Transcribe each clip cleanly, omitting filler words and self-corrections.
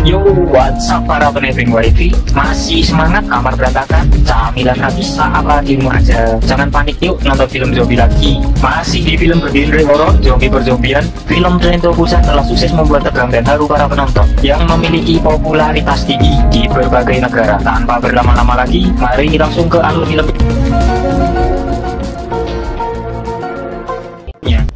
Yo, what's up para penebeng wifi? Masih semangat kamar berantakan? Camilan habis apa di rumah aja? Jangan panik yuk nonton film zombie lagi. Masih di film bergenre horor, zombie berzombian. Film Train to Busan telah sukses membuat tegang dan haru para penonton yang memiliki popularitas tinggi di berbagai negara. Tanpa berlama-lama lagi, mari langsung ke alur film.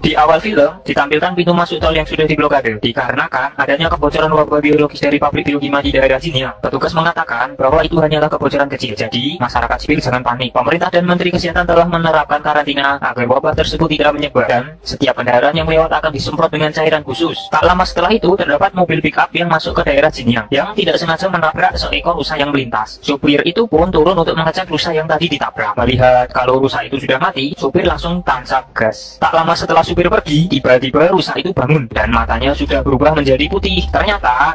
Di awal film, ditampilkan pintu masuk tol yang sudah diblokade dikarenakan adanya kebocoran wabah biologis dari pabrik biokimia di daerah Xinjiang. Petugas mengatakan bahwa itu hanyalah kebocoran kecil, jadi masyarakat sipil jangan panik. Pemerintah dan Menteri Kesehatan telah menerapkan karantina agar wabah tersebut tidak menyebar, dan setiap kendaraan yang lewat akan disemprot dengan cairan khusus. Tak lama setelah itu, terdapat mobil pick-up yang masuk ke daerah Xinjiang yang tidak sengaja menabrak seekor rusa yang melintas. Supir itu pun turun untuk mengecek rusa yang tadi ditabrak. Melihat kalau rusa itu sudah mati, supir langsung tancap gas. Tak lama setelah supir pergi, tiba-tiba rusa itu bangun dan matanya sudah berubah menjadi putih. Ternyata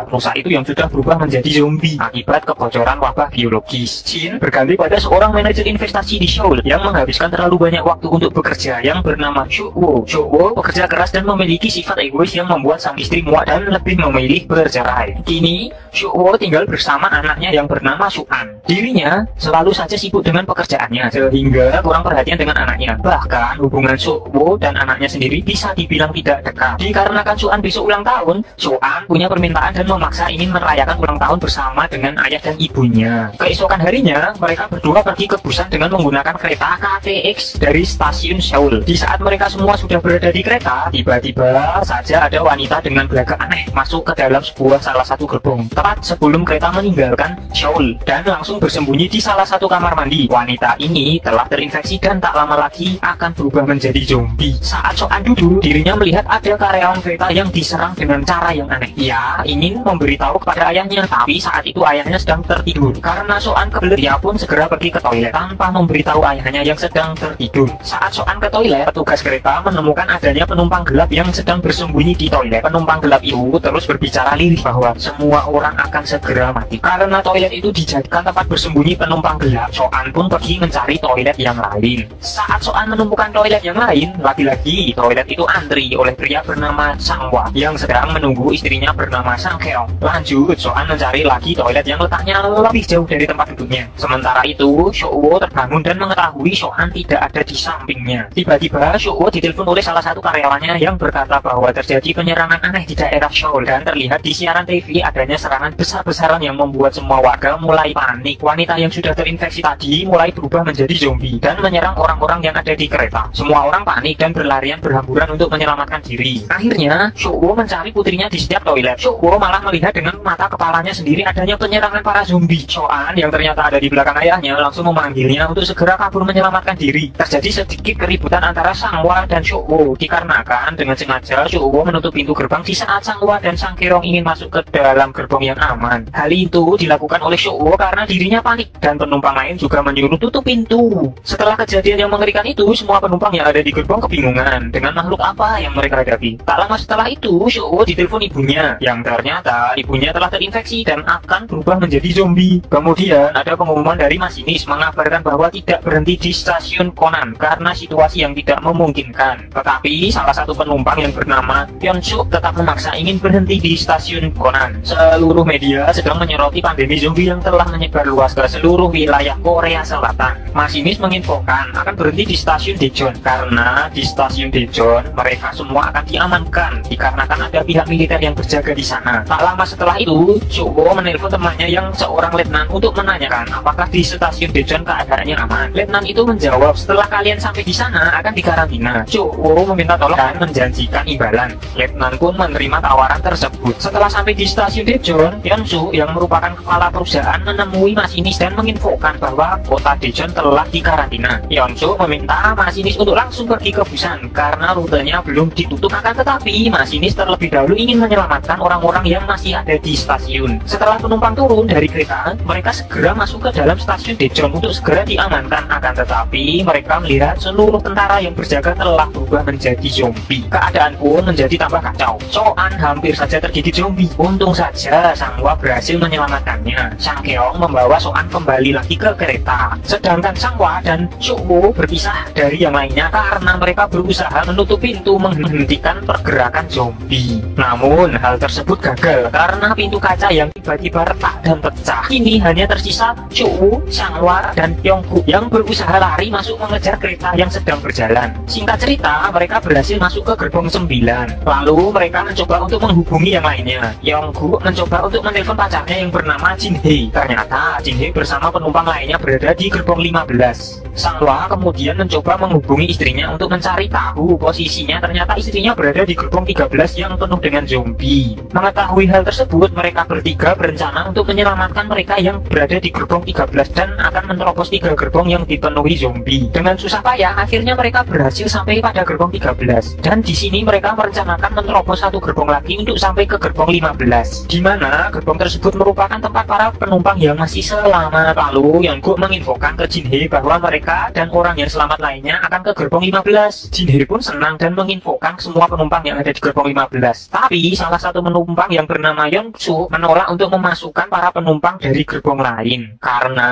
rusa itu yang sudah berubah menjadi zombie akibat kebocoran wabah biologis. Jin berganti pada seorang manajer investasi di Seoul yang menghabiskan terlalu banyak waktu untuk bekerja yang bernama Shokwo. Shokwo bekerja keras dan memiliki sifat egois yang membuat sang istri muak dan lebih memilih bercerai. Kini Shokwo tinggal bersama anaknya yang bernama Suan. Dirinya selalu saja sibuk dengan pekerjaannya sehingga kurang perhatian dengan anaknya. Bahkan hubungan Shokwo dan anaknya sendiri bisa dibilang tidak dekat. Dikarenakan Suan besok ulang tahun, Suan punya permintaan dan memaksa ingin merayakan ulang tahun bersama dengan ayah dan ibunya. Keesokan harinya, mereka berdua pergi ke Busan dengan menggunakan kereta KTX dari stasiun Seoul. Di saat mereka semua sudah berada di kereta, tiba-tiba saja ada wanita dengan gelagat aneh masuk ke dalam salah satu gerbong tepat sebelum kereta meninggalkan Seoul dan langsung bersembunyi di salah satu kamar mandi. Wanita ini telah terinfeksi dan tak lama lagi akan berubah menjadi zombie. Saat Soan duduk, dirinya melihat ada karyawan kereta yang diserang dengan cara yang aneh. Ia ingin memberitahu kepada ayahnya, tapi saat itu ayahnya sedang tertidur. Karena Soan kebelet, dia pun segera pergi ke toilet tanpa memberitahu ayahnya yang sedang tertidur. Saat Soan ke toilet, petugas kereta menemukan adanya penumpang gelap yang sedang bersembunyi di toilet. Penumpang gelap itu terus berbicara lirih bahwa semua orang akan segera mati. Karena toilet itu dijadikan tempat bersembunyi penumpang gelap, Soan pun pergi mencari toilet yang lain. Saat Soan menemukan toilet yang lain, lagi-lagi toilet itu antri oleh pria bernama Sangwa yang sedang menunggu istrinya bernama Sangkeong. Lanjut, Soan mencari lagi toilet yang letaknya lebih jauh dari tempat duduknya. Sementara itu, Shokwo terbangun dan mengetahui Soan tidak ada di sampingnya. Tiba-tiba, Shokwo ditelepon oleh salah satu karyawannya yang berkata bahwa terjadi penyerangan aneh di daerah Seoul, dan terlihat di siaran TV adanya serangan besar-besaran yang membuat semua warga mulai panik. Wanita yang sudah terinfeksi tadi mulai berubah menjadi zombie dan menyerang orang-orang yang ada di kereta. Semua orang panik dan berlarian berhamburan untuk menyelamatkan diri. Akhirnya, Shokwo mencari putrinya di setiap toilet. Shokwo malah melihat dengan mata kepalanya sendiri adanya penyerangan para zombie. Soan yang ternyata ada di belakang ayahnya langsung memanggilnya untuk segera kabur menyelamatkan diri. Terjadi sedikit keributan antara Sangwa dan Shokwo dikarenakan dengan sengaja Shokwo menutup pintu gerbang di saat Sangwa dan Sangkerong ingin masuk ke dalam gerbong yang aman. Hal itu dilakukan oleh Shokwo karena dirinya panik dan penumpang lain juga menyuruh tutup pintu. Setelah kejadian yang mengerikan itu, semua penumpang yang ada di gerbong kebingungan dengan makhluk apa yang mereka hadapi. Tak lama setelah itu, Shokwo ditelepon ibunya, yang ternyata ibunya telah terinfeksi dan akan berubah menjadi zombie. Kemudian ada pengumuman dari masinis mengabarkan bahwa tidak berhenti di stasiun Konan karena situasi yang tidak memungkinkan. Tetapi salah satu penumpang yang bernama Hyunsuk tetap memaksa ingin berhenti di stasiun Konan. Seluruh media sedang menyoroti pandemi zombie yang telah menyebar luas ke seluruh wilayah Korea Selatan. Masinis menginfokan akan berhenti di stasiun Daejeon karena di stasiun Daejeon mereka semua akan diamankan dikarenakan ada pihak militer yang berjaga di sana. Tak lama setelah itu, Shokwo menelpon temannya yang seorang letnan untuk menanyakan apakah di stasiun Daejeon keadaannya aman. Letnan itu menjawab setelah kalian sampai di sana akan dikarantina. Shokwo meminta tolong dan menjanjikan imbalan. Letnan pun menerima tawaran tersebut. Setelah sampai di stasiun Daejeon, Hyunsuk yang merupakan kepala perusahaan menemui masinis dan menginfokan bahwa kota Daejeon telah dikarantina. Hyunsuk meminta masinis untuk langsung pergi ke Busan karena rutenya belum ditutup. Akan tetapi masinis terlebih dahulu ingin menyelamatkan orang-orang yang masih ada di stasiun. Setelah penumpang turun dari kereta, mereka segera masuk ke dalam stasiun Daejeon untuk segera diamankan. Akan tetapi mereka melihat seluruh tentara yang berjaga telah berubah menjadi zombie. Keadaan pun menjadi tambah kacau. Soan hampir saja tergigit zombie. Untung saja Sangwa berhasil menyelamatkannya. Sangkeong membawa Soan kembali lagi ke kereta. Sedangkan Sangwa dan Shokwo berpisah dari yang lainnya karena mereka berusaha menutup pintu menghentikan pergerakan zombie. Namun hal tersebut gagal karena pintu kaca yang tiba-tiba retak dan pecah. Kini hanya tersisa Chukwu, Changhua, dan Yonggu yang berusaha lari masuk mengejar kereta yang sedang berjalan. Singkat cerita, mereka berhasil masuk ke gerbong 9. Lalu mereka mencoba untuk menghubungi yang lainnya. Yonggu mencoba untuk menelpon pacarnya yang bernama Jin Hee. Ternyata Jin Hee bersama penumpang lainnya berada di gerbong 15. Changhua kemudian mencoba menghubungi istrinya untuk mencari tahu posisinya. Ternyata istrinya berada di gerbong 13 yang penuh dengan zombie. Mengetahui hal tersebut, mereka bertiga berencana untuk menyelamatkan mereka yang berada di gerbong 13 dan akan menerobos 3 gerbong yang dipenuhi zombie. Dengan susah payah, akhirnya mereka berhasil sampai pada gerbong 13. Dan di sini mereka merencanakan menerobos 1 gerbong lagi untuk sampai ke gerbong 15, di mana gerbong tersebut merupakan tempat para penumpang yang masih selamat. Lalu Yonggu menginfokan ke Jin Hee bahwa mereka dan orang yang selamat lainnya akan ke gerbong 15. Jin Hee pun senang dan menginfokan semua penumpang yang ada di gerbong 15. Tapi salah satu penumpang yang bernama Yeon-suk menolak untuk memasukkan para penumpang dari gerbong lain karena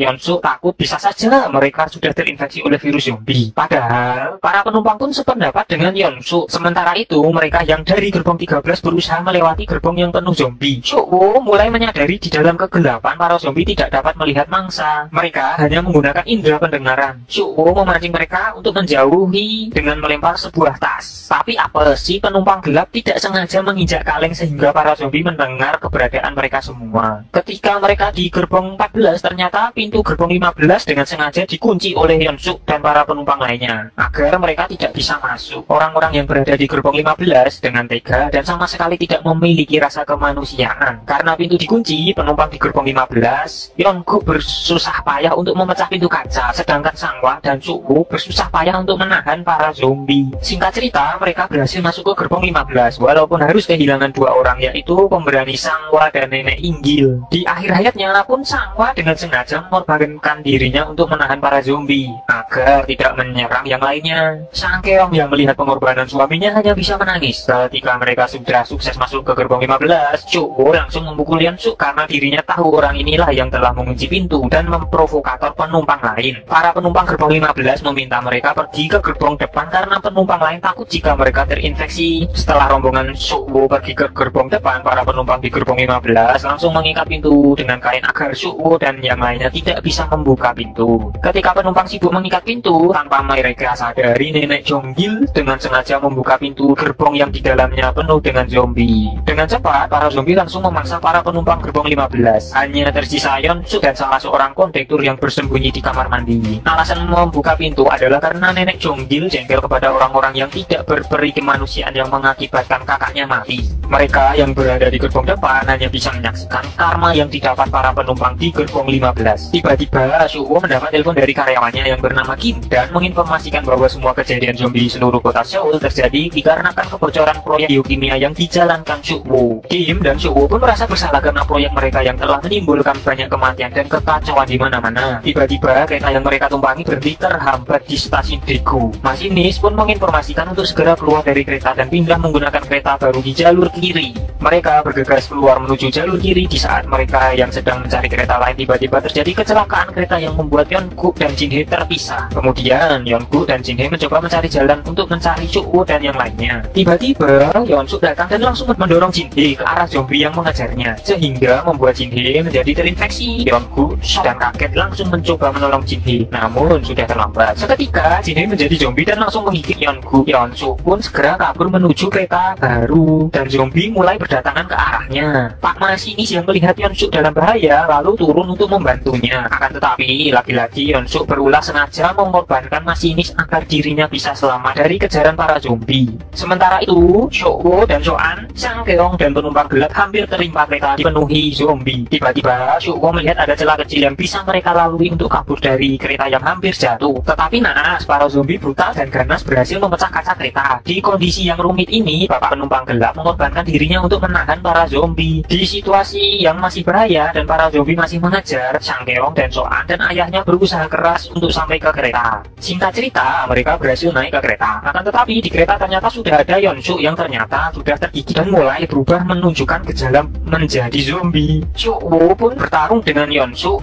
Yeon-suk takut bisa saja mereka sudah terinfeksi oleh virus zombie. Padahal para penumpang pun sependapat dengan Yeon-suk. Sementara itu mereka yang dari gerbong 13 berusaha melewati gerbong yang penuh zombie. Chukwu mulai menyadari di dalam kegelapan para zombie tidak dapat melihat mangsa. Mereka hanya menggunakan indera pendengaran. Chukwu memancing mereka untuk menjauhi dengan melempar sebuah tas. Tapi apa sih, penumpang gelap tidak sengaja menginjak kaleng sehingga para zombie mendengar keberadaan mereka semua. Ketika mereka di gerbong 14, ternyata pintu gerbong 15 dengan sengaja dikunci oleh Yeon-suk dan para penumpang lainnya agar mereka tidak bisa masuk. Orang-orang yang berada di gerbong 15 dengan tega dan sama sekali tidak memiliki rasa kemanusiaan. Karena pintu dikunci, penumpang di gerbong 15, Yeon-gu bersusah payah untuk memecah pintu kaca, sedangkan Changhua dan Chukwu bersusah payah untuk menahan para zombie. Singkat cerita, mereka berhasil masuk ke gerbong 15 walaupun harus kehilangan 2 orang, yaitu pemberani Changhua dan nenek Inggil. Di akhir hayatnya pun Changhua dengan sengaja mengorbankan dirinya untuk menahan para zombie agar tidak menyerang yang lainnya. Sang Keong yang melihat pengorbanan suaminya hanya bisa menangis. Ketika mereka sudah sukses masuk ke gerbong 15, Chukwu langsung memukul Yeon-suk karena dirinya tahu orang inilah yang telah mengunci pintu dan memprovokator penumpang lain. Para penumpang gerbong 15 meminta mereka pergi ke gerbong depan karena penumpang lain takut jika mereka terinfeksi. Setelah rombongan Chukwu pergi ke gerbong depan, para penumpang di gerbong 15 langsung mengikat pintu dengan kain agar Chukwu dan yang lainnya tidak bisa membuka pintu. Ketika penumpang sibuk mengikat pintu, tanpa mereka sadari nenek Jonggil dengan sengaja membuka pintu gerbong yang di dalamnya penuh dengan zombie. Dengan cepat, para zombie langsung memaksa para penumpang gerbong 15. Hanya tersisa Yeon-suk dan salah seorang kondektur yang bersembunyi di kamar mandi. Alasan membuka pintu adalah karena nenek Jonggil jengkel kepada orang-orang yang tidak berperi kemanusiaan yang mengakibatkan kakaknya mati. Mereka yang berada di gerbong depan hanya bisa menyaksikan karma yang didapat para penumpang di gerbong 15. Tiba-tiba Chukwu mendapat telepon dari karyawannya yang bernama Kim dan menginformasikan bahwa semua kejadian zombie di seluruh kota Seoul terjadi dikarenakan kebocoran proyek biokimia yang dijalankan Chukwu. Kim dan Chukwu pun merasa bersalah karena proyek mereka yang telah menimbulkan banyak kematian dan kekacauan di mana-mana. Tiba-tiba kereta yang mereka tumpangi berhenti terhambat di stasiun Daegu. Masinis pun menginformasikan untuk segera keluar dari kereta dan pindah menggunakan kereta baru di jalur kiri. Mereka bergegas keluar menuju jalur kiri. Di saat mereka yang sedang mencari kereta lain, tiba-tiba terjadi kecelakaan kereta yang membuat Yeon-gu dan Jin Hee terpisah. Kemudian Yeon-gu dan Jin Hee mencoba mencari jalan untuk mencari Chukwu dan yang lainnya. Tiba-tiba Yeon-suk datang dan langsung mendorong Jin Hee ke arah zombie yang mengejarnya, sehingga membuat Jin Hee menjadi terinfeksi. Yeon-gu dan kaget langsung mencoba menolong Jin Hee, namun sudah terlambat. Seketika Jin Hee menjadi zombie dan langsung menggigit Yeon-gu. Yeon-suk pun segera kabur menuju kereta baru dan zombie mulai berdatangan ke arahnya. Pak masinis yang melihat Yeon-suk dalam bahaya lalu turun untuk membantunya. Akan tetapi lagi-lagi Yeon-suk berulah sengaja mengorbankan masinis agar dirinya bisa selamat dari kejaran para zombie. Sementara itu Chukwu dan Soan, Sang Keong dan penumpang gelap hampir tertimpa kereta dipenuhi zombie. Tiba-tiba Chukwu melihat ada celah kecil yang bisa mereka lalui untuk kabur dari kereta yang hampir jatuh. Tetapi naas, para zombie brutal dan ganas berhasil memecah kaca kereta. Di kondisi yang rumit ini, bapak penumpang gelap mengorbankan dirinya untuk menahan para zombie. Di situasi yang masih bahaya dan para zombie masih mengejar, Sang Keong dan Soan dan ayahnya berusaha keras untuk sampai ke kereta. Singkat cerita, mereka berhasil naik ke kereta. Akan tetapi di kereta ternyata sudah ada Yeon-suk yang ternyata sudah tergigit dan mulai berubah menunjukkan gejala menjadi zombie. Chukwu pun bertarung dengan Yeon-suk.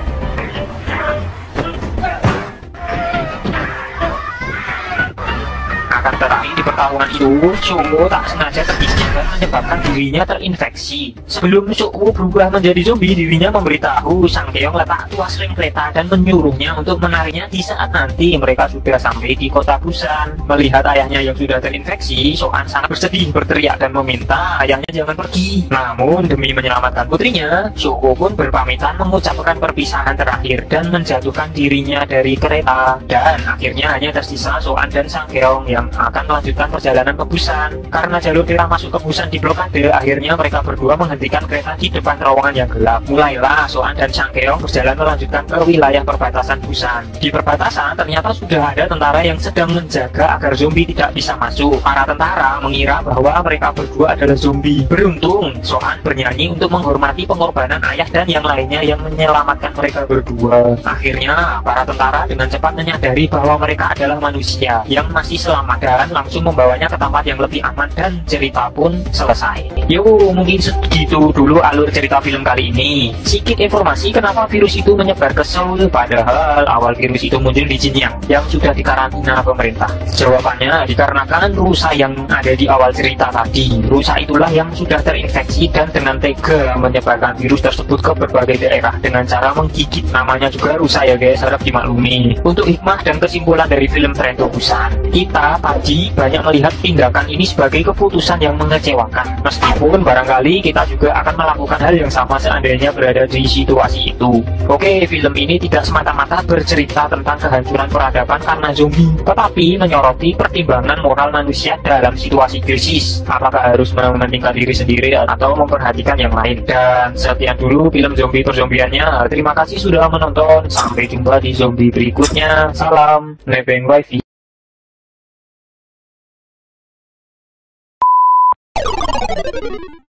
pertarungan itu, Shoko tak sengaja tergigit dan menyebabkan dirinya terinfeksi. Sebelum Shoko berubah menjadi zombie, dirinya memberitahu Sang Keong letak tuas rem kereta dan menyuruhnya untuk menariknya di saat nanti mereka sudah sampai di kota Busan. Melihat ayahnya yang sudah terinfeksi, Soan sangat bersedih, berteriak dan meminta ayahnya jangan pergi. Namun demi menyelamatkan putrinya, Shoko pun berpamitan mengucapkan perpisahan terakhir dan menjatuhkan dirinya dari kereta. Dan akhirnya hanya tersisa Soan dan Sang Keong yang akan melanjutkan perjalanan ke Busan. Karena jalur kereta masuk ke Busan diblokade, akhirnya mereka berdua menghentikan kereta di depan terowongan yang gelap. Mulailah Soan dan Sang Keong berjalan melanjutkan ke wilayah perbatasan Busan. Di perbatasan ternyata sudah ada tentara yang sedang menjaga agar zombie tidak bisa masuk. Para tentara mengira bahwa mereka berdua adalah zombie. Beruntung Soan bernyanyi untuk menghormati pengorbanan ayah dan yang lainnya yang menyelamatkan mereka berdua. Akhirnya para tentara dengan cepat menyadari bahwa mereka adalah manusia yang masih selamat dan langsung membawanya ke tempat yang lebih aman dan cerita pun selesai. Yo, mungkin segitu dulu alur cerita film kali ini. Sedikit informasi kenapa virus itu menyebar ke Seoul, padahal awal virus itu muncul di Xinjiang yang sudah dikarantina pemerintah. Jawabannya dikarenakan rusa yang ada di awal cerita tadi. Rusa itulah yang sudah terinfeksi dan dengan tega menyebarkan virus tersebut ke berbagai daerah dengan cara menggigit. Namanya juga rusa ya guys, harap dimaklumi. Untuk hikmah dan kesimpulan dari film Train to Busan, kita tadi banyak melihat tindakan ini sebagai keputusan yang mengecewakan. Meskipun barangkali kita juga akan melakukan hal yang sama seandainya berada di situasi itu. Oke, film ini tidak semata-mata bercerita tentang kehancuran peradaban karena zombie, tetapi menyoroti pertimbangan moral manusia dalam situasi krisis. Apakah harus mementingkan diri sendiri atau memperhatikan yang lain? Dan sekian dulu film zombie perzombiannya. Terima kasih sudah menonton. Sampai jumpa di zombie berikutnya. Salam nebeng wifi.